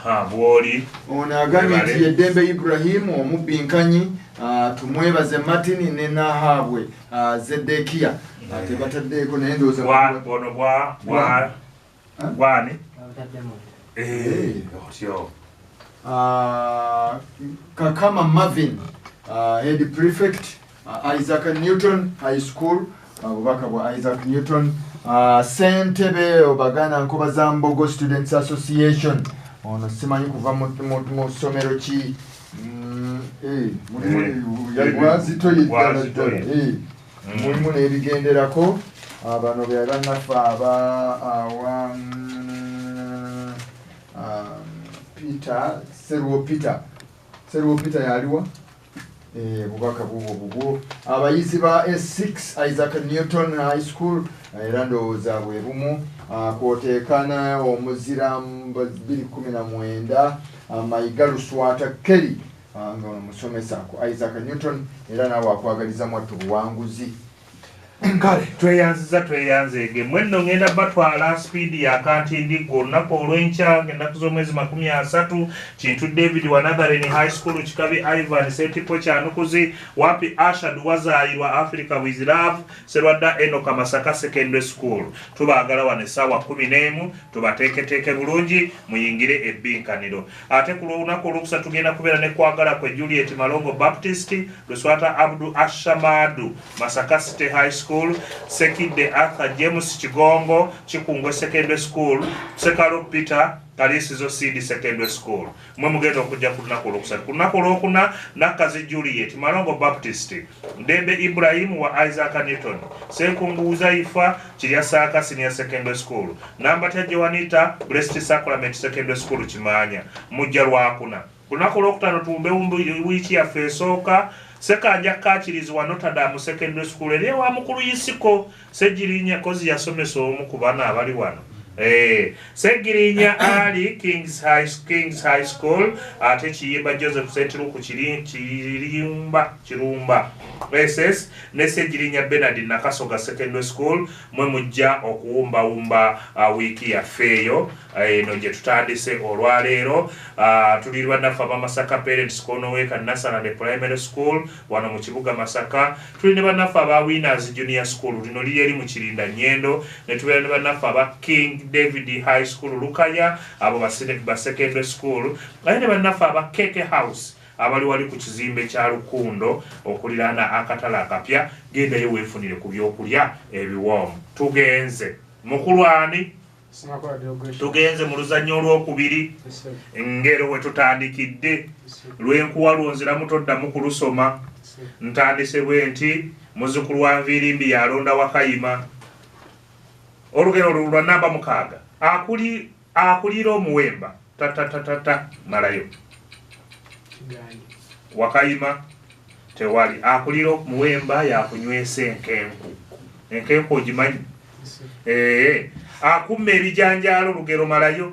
Bwoli ono agambye Yedembe Ibrahim omubinkanyi tumwebaze Martin ne Nahabwe Zedekia tebataddeeko naye ndowooza bono bwani otyo Kakama Marvin head prefect Isaac Newton High School obubaka bwa Isaac Newton Sentebe Obagana Nkobazambogo Students Association ono simanyi kuva mu ssomero ki wazito mulimu n'ebigenderako bano bye bannaffe Peter Seruwo Peter yaliwa bubaka bubwo abayizi ba S6 Isaac Newton High School era ndowooza bwe bumu kwoteekana omuzira 2019 Mayiga Luswata Kelly nga omusomesa ku Isaac Newton era nawe akwagaliza mwattu buwanguzi. Kale tweyanzege mwenno ngenda batwala speed ya kantindi olunaku olw'enkya ng'ennaku z'omwezi 30 Kintu David Wanathareni High School Kikabi Ivan Setipo Kyanukuzi Wapi Ashad wazaayirwa Africa with Love Serwadda Enoka Masaka Secondary School tubaagala wano essaawa 11 tubateeketeeke bulungi muyingire ebbiinkaniro ate ku lunaku olwokusatu tugenda kubeera ne kwagala kwe Juliet Malongo Baptist Luswata Abdu Ashamadu Masaka City High School Sekide Arthur James Kigongo Kikungwe Secondary School Sekalo Peter Kalisizo CD Secondary School mwe mugenda okujja ku lunaku olwokusatu ku lunaku olwokuna Nakazi Juliet Malongo Baptist Ndembe Ibrahim wa Isaac Newton Senkunguuza Ifa Kiryasaka Senior Secondary School Nambata Joanita Blessed Sacrament Secondary School Kimanya mujja lwakuna ku lunaku olwokutaano tuwumbe wiiki yaffe esooka Sekanja kakirizibwa Notre Dame Secondary School eri wa mukulu Yisiko Segirinya kozi yasomesa omu ku bana abali wano Segirinya Ali Kings High School ate Kiyimba Joseph St. Luke Kirumba SS ne Segirinya Bernard Nakasoga Secondary School mwe mujja okuwumba wiki ya feyo eno gye tutandise olwaleero tulirwa nafa Masaka Parents Konoweka National Primary School wano mu kibuga Masaka tuli ne banafa aba Winners Junior School lino liri eri mu Kirinda Nyendo ne tubeera ne banafa aba King David High School Lukaya abo ba Secondary School ne banafa aba Keke House abali wali ku kizimbe kya Lukundo okuliraana akatala akapya gendayo weefunire ku byokulya ebiwoomu tugenze mukulwani tugenze mu luzannyo olwokubiri Engero we tutandikidde lwenkuwa lwonzira mutoddamu kulusoma ntandise bwe nti muzzukulu wa Nvirimbi yalonda Wakayima olugero lwa namba 6 akulira omuwemba malayo Wakayima tewali akulira omuwemba yakunywesa enkenku ogimanyi akumme ebijanjaalo lugero malayo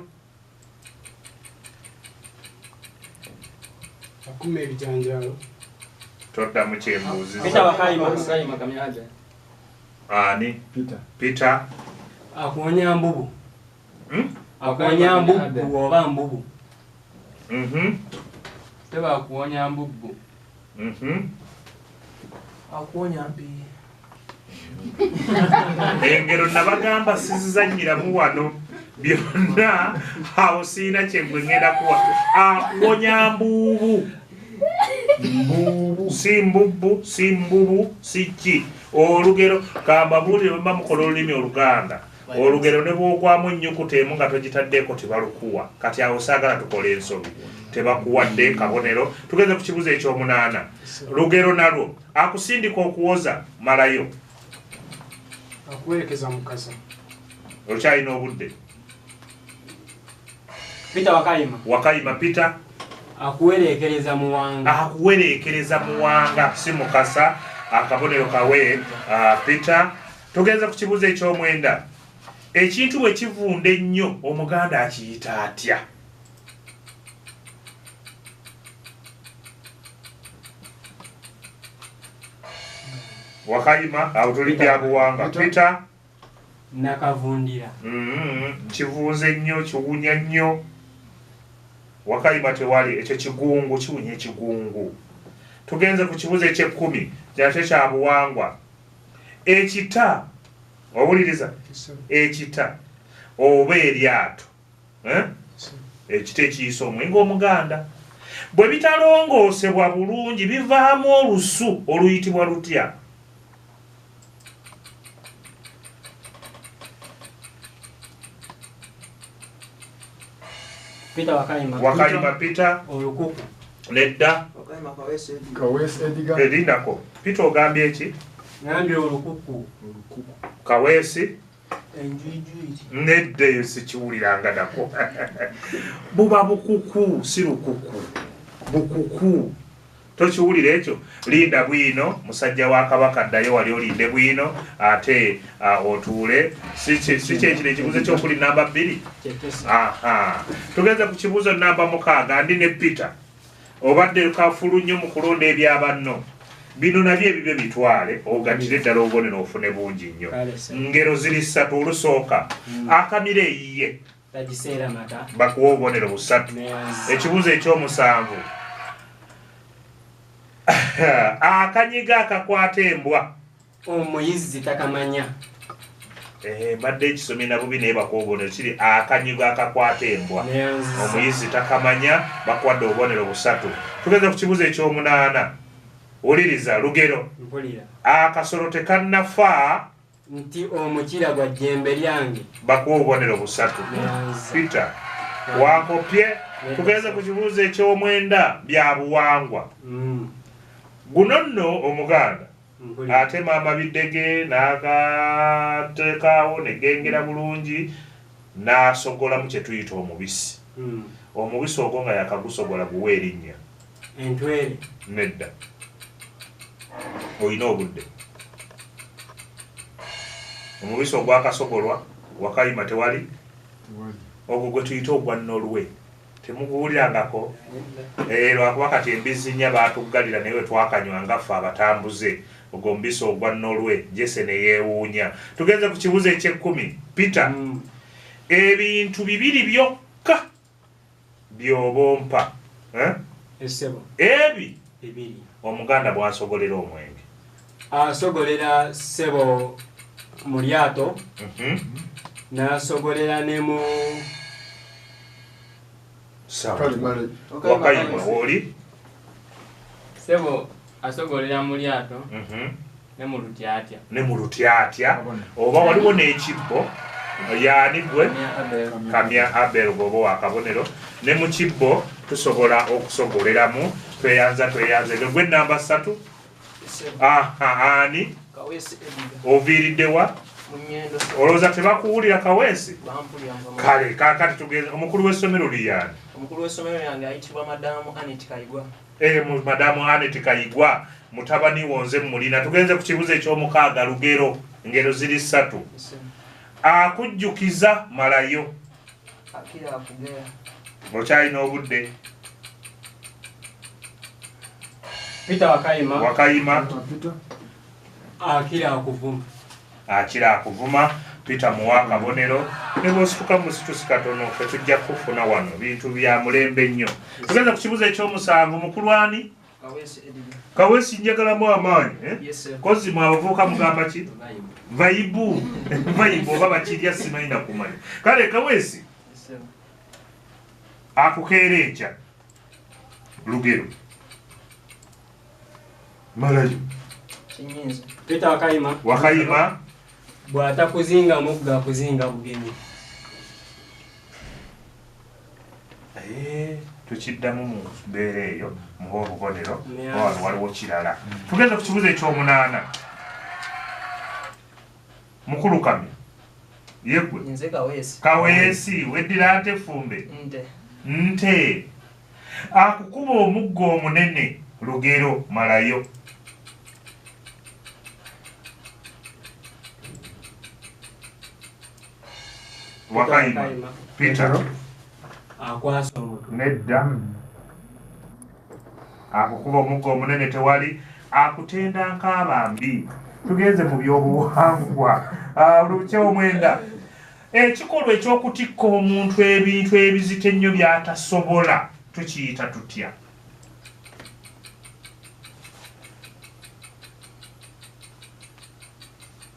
akumme ebijanjaalo toddamu kyembuuziza Peter Wakayima kamyaje ani Peter akuonya mbubu akuonya mbubu oba mbubu teba akuonya mbubu akuonya mbi Engero nabagamba sizizanyiramu wano byonna awo siina kyengwe ngenda kuwa akuonya mbubu si mbubu si ki olugero kambabulire bwe bamukola olulimi Oluganda olugero ne bwogwamu ennyukuta emu nga togitaddeeko tebalukuwa kati awo saagala tukola ensobi tebakuwadde kabonero tugenze ku kibuzo ekyomunaana lugero nalwo akusindika okuwoza malayo akuwerekeza mukasa okyalina obudde Peter Wakayima Peter akuwerekereza muwanga si mukasa akabonero kawe Peter tugenze ku kibuzo ekyomwenda ekintu bwe kivunda ennyo Omuganda akiyita atya Wakayima awo tuli byabuwanga Peter nakavundira kivunze nnyo kiwunya nnyo Wakayima tewali ekyo kigungu kiwunya ekigungu. Tugenze ku kibuzo eky'ekkumi kyate kya buwangwa. Ekita owuliriza ekita oba eryato ekita ekiyisa omwenge omuganda bwe bitalongoosebwa bulungi bivaamu olusu oluyitibwa lutya? Wakayima Peter olukuku nedda Kaweesi Edgar erindako Peter ogambye eki? ngambye olukuku Kaweesi enjuijuiti nedda eyo sikiwuliranga nako buba bukuku si lukuku bukuku tokiwulira ekyo. Linda bwino musajja wa Kabaka ddayo wali olinde bwino ate otuule si kyekino ekibuzo kyokuli namba 2. Tugenze ku kibuzo namba 6 ndi ne Peter obadde kafulu nnyo mu kulonda ebyabanno bino nabyo ebibe bitwale ogattire ddala obubonero ofune bungi nnyo. Ngero ziri 3 olusooka akamira eyiye bakuwa obubonero 3. Ekibuzo ekyomusanvu akanyiga akakwata embwa omuyizi takamanya. Badde ekisomye na bubi naye bakuwa obubonero kiri akanyiga akakwata embwa omuyizi takamanya bakwadde obubonero 3. Tugeze ku kibuzo ekyomunaana. Wuliriza lugero akasolo tekannafa nti omukira gwa jjembe lyange bakuwa obubonero 3. Peter wankopye. Tugeze ku kibuzo eky'omwenda bya buwangwa. Guno nno omuganda atema amabidde ge n'agateekaawo ne gengera bulungi n'asogolamu kye tuyita omubisi. Omubisi ogwo nga yakagusogola guwa erinnya entwere nedda olina obudde. Omubisi ogwakasogolwa Wakayima tewali ogwo gwe tuyita ogwa Norway temuguwulirangako lwakuba kati embizi nnya baatuggalira naye twakanywa ngaffe abatambuze ogwo mubisi ogwa Norway Jesse ne yeewuunya. Tugenze ku kibuzo eky'ekkumi. Peter ebintu 2 byokka by'obompa essebo ebi 2 omuganda bw'asogolera omwenge asogolera ssebo mu lyato n'asogolera ne mu Wakayima woli ssebo asogolera mu lyato ne mu lutyatya oba waliwo n'ekibbo yaani gwe Kamya Abel gobo wakabonero ne mu kibbo tusobola okusogoleramu tweyanza gwe namba 3. Ani oviiriddewa olowooza tebakuwulira Kaweesi? Kale kakati tugeze omukulu w'essomero liyani? Omukulu w'essomero yange ayitibwa Madamu Anet Kayigwa. Madamu Anet Kayigwa mutabani wonze mulina. Tugenze ku kibuzo eky'omukaaga lugero ngero ziri 3. Akujjukiza malayo akira akugera okyalina obudde. Peter Wakayima akira akuvuma Peter muwa akabonero ne bw'osituka mu situsi katono fe tujja kufuna wano bintu bya mulembe nnyo. Tugenda ku kibuzo ekyomusanvu mukulwani Kaweesi njagalamu amaanyi kozi mwabavuuka mugamba ki? Vaibu oba bakirya simanyi na kumanya. Kale Kaweesi akukeera enkya lugero malayo Peter Wakayima bw'atakuzinga mugga akuzinga bugenyi. Tukiddamu mu mbeera eyo muha obubonero waliwo kirala. Tugeze ku kibuzo ekyomunaana. Mukulu Kamya yegwe Kaweesi weddira ate fumbe nte akukuba omuggo omunene lugero malayo. Wakayima Peter akwasa omutu nedda akukuba omuggo omunene tewali akutenda nk'abambi. Tugenze mu byobuwangwa olukya omwenda ekikolwa ekyokutikka omuntu ebintu ebizito ennyo by'atasobola tukiyita tutya?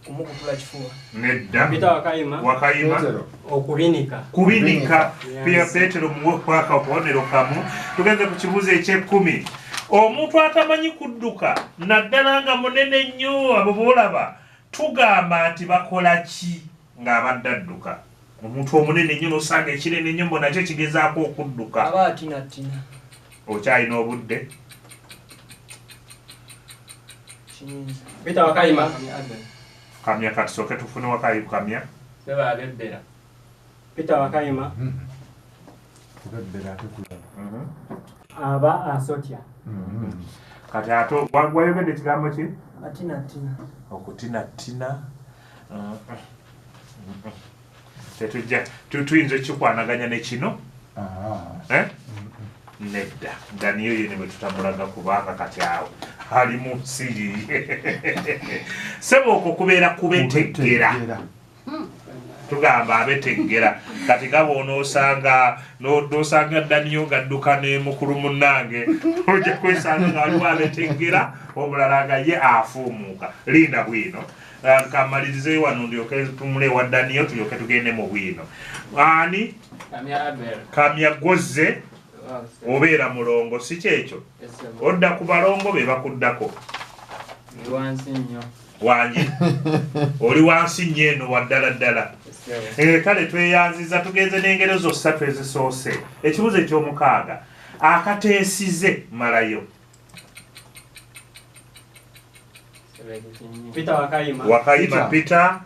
Kumukutula kifuba. Nedda. Pita Wakayima. Wakayima. Okubinika. Kubinika. Pia Petero muwaka okubonero kamu. Tugenze ku kibuuzo eky'ekkumi. Omuntu atamanyi kudduka naddala nga munene nnyo abo boolaba tugamba nti bakola ki ng'abadde adduka? Omuntu omunene nnyo n'osanga ekinene nnyo mbo nakyo kigezaako okudduka. Aba atinatina. Okyalina obudde? Pita Wakayima. Kamya katusooke tufune Wakayima kamya. Seba abebbera. Pita Wakayima. Kubebbera tekula. Aba asotya. Kati ate wayogedde ekigambo ki? Atinatina. Okutinatina. Tetujja tuyinza ekikwanaganya ne kino? Nedda. Daniyo yene bwe tutamulaga kubanga kati awo ali mu nsiri. Sebo okwo kubeera kubeteggera. Tugamba abeteggera. Kati gabo onoosanga n'osanga Daniyo gadduka ne mukulu munnange. Ojja kwesanga nga waliwo abeteggera omulala nga ye afuumuuka. Linda bwino. Kamalirize wano ndyoke tumule wa Daniyo tulyoke tugende mu bwino. Ani? Kamya gozze. Obeera mulongo si kyekyo? Odda ku balongo be bakuddako. Wansi nnyo. Wangi. Oli wansi nnyo eno waddala ddala. Kale tweyanziza tugenze n'engero zonna ezisoose. Ekibuuzo eky'omukaaga. Akateesize malayo. Pita Wakayima. Wakayima Pita.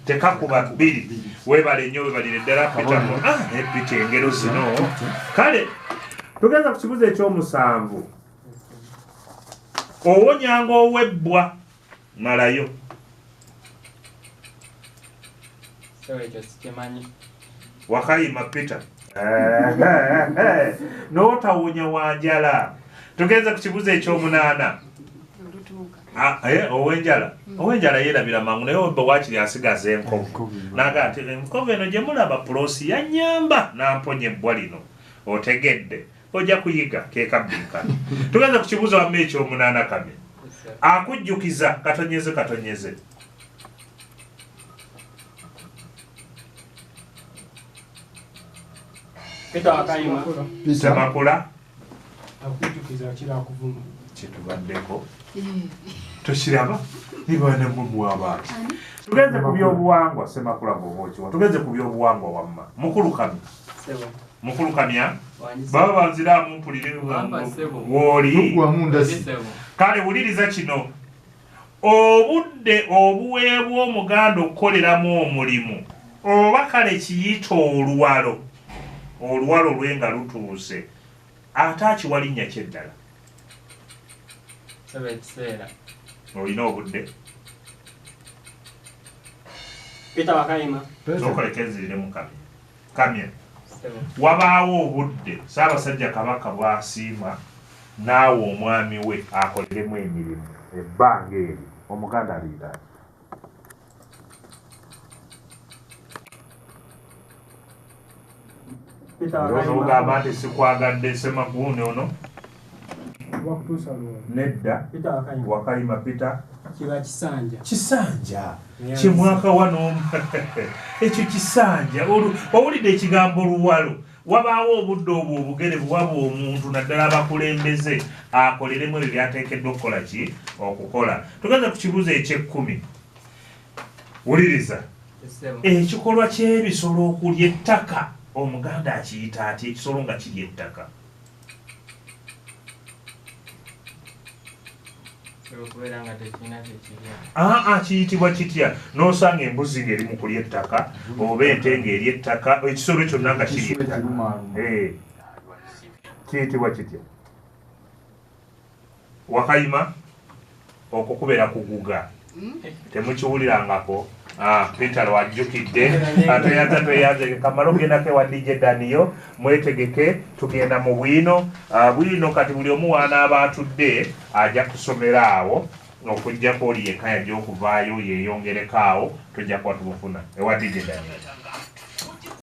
Tekakuba bbiri. Weebale nnyo weebalire ddala Pita mu Pita engero zino. Kale tugenza ku kibuuzo eky'omusanvu. Owonyanga owebbwa malayo. Wakayima Pita. N'otawonya wanjala. Tugenza ku kibuuzo eky'omunaana. Ow'enjala. Ow'enjala yeerabira mangu naye oba waakiri asigaza enkovu. Naga nti enkovu eno gye mulaba pulosi yannyamba n'amponya ebbwa lino. Otegedde. Ojja kuyiga ke Akabbiinkano. Tugenza ku kibuuzo wamu eky'omunaana kame. Akujjukiza katonyeze. Pita Wakayima. Semakula. Akujjukiza kira kuvuma. Kitubaddeko. Toshiraba ibane mu abantu. Tugenze ku byobuwangwa Semakula bw'okiwa. Tugenze ku byobuwangwa wamma. Mukulu kamya. Sebo. Mukulu kamya. Baba banziramu mpulire woli. Kale wuliriza kino. Obudde obuweebwa omuganda okukoleramu omulimu oba kale kiyita oluwalo. Oluwalo lwenga lutuuse. Ate akiwalinnya kyeddala. Olina obudde. Pita Wakayima. Zokolekenzirire mu kamya. Kamya. Wabaawo obudde Ssaabasajja Kabaka bw'asiima naawe omwami we akoleremu emirimu ebbanga eri omuganda aliira. Pita Wakayima. Ogamba nti sikwagadde Semaguuni ono. Nedda. Pita Wakayima. Wakayima Pita. Kiba kisanja. Kisanja. Kimwaka wano. Ekyo kisanja. Owulidde ekigambo luwalo. Wabaawo obudde obwo obugere bwaba omuntu naddala abakulembeze akoleremu ebyo byateekeddwa okukola ki? Okukola. Tugenze ku kibuuzo eky'ekkumi. Wuliriza. Ekikolwa ky'ebisolo okulya ettaka omuganda akiyita ati ekisolo nga kirya ettaka. Kiyitibwa kitya? N'osanga embuzi ng'eri mu kulya ettaka oba ente ng'erya ettaka ekisolo kyonna nga kirya ettaka. Kiyitibwa kitya? Wakayima okwo kubeera kuguga. Temukiwulirangako. Peter wajjukidde. Tweyanze kamala ogendako ewa DJ Daniyo mwetegeke tugenda mu bwino. Bwino kati buli omu w'anaaba atudde ajja kusomera awo okujjako oli yekka yajja okuvaayo yeeyongereko awo tujja kuba tubufuna ewa DJ Daniel.